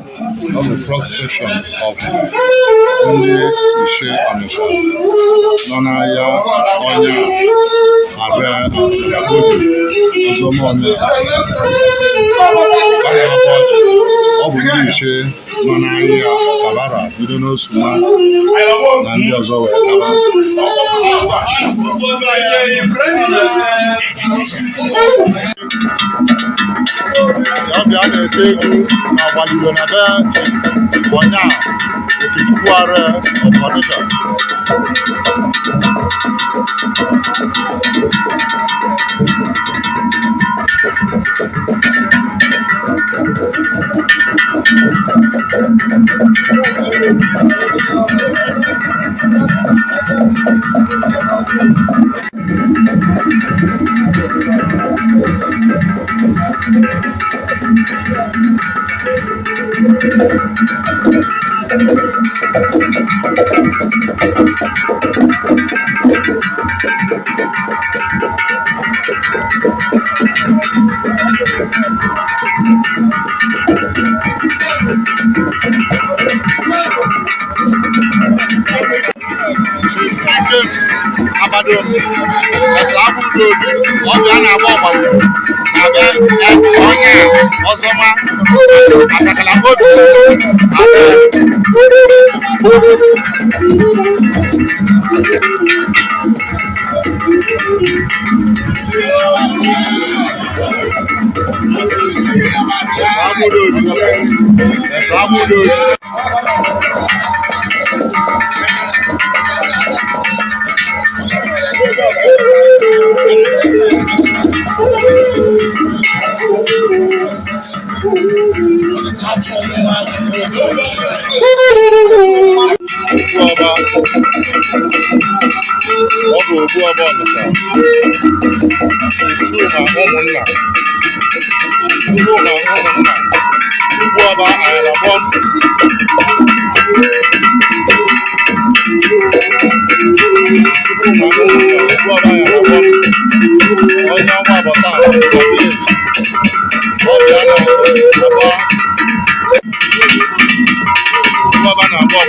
of the procession of Ndichie Onitsha Nonaya Onya Areh Ozomonya ọ bụ Ndichie nọ n'ahịa Kabara bido n'Osuma na ndị ọzọ wee gaba. Ya bịa na-ete egwu na Ogbalido na be Onya Okechukwu Areh of Onitsha. Abado esa abudo obi ana agba Ogbalido na be Onya Ozoma asakala obi esa abudo Ogbu ọba Onitsha Chuma ụmụnna Ogbu ọba Ayalabom onye ọnwa agbata ọbịa na-agba ọba na-agba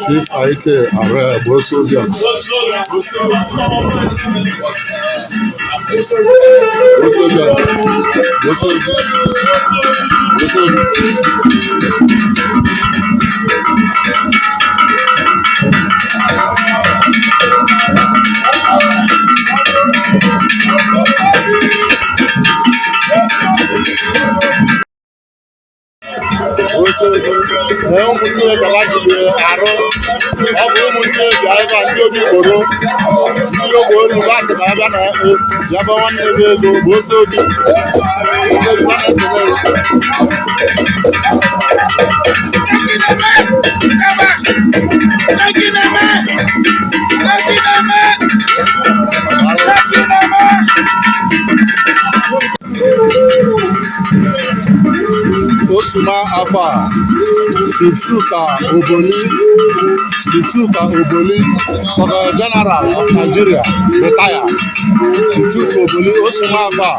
Chief Ifeka Areh Bosoja na ụmụnne galagide arụ ọ bụ ụmụnne ji ebe ndị obi gboro ndị ogbe olu batị ka abịa na ji ebe nwanne ebe ego bụ ose obi Osuma Afa Ifeka Oboli Surveyor General of Nigeria retired. Ifeka Oboli Osuma Afa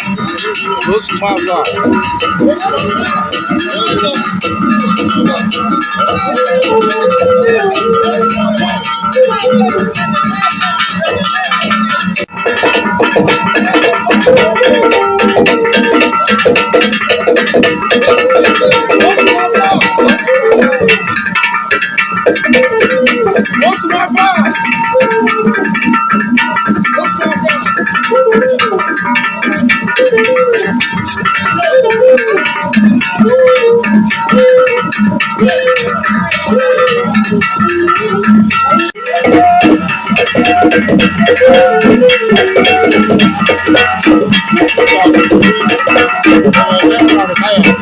Areh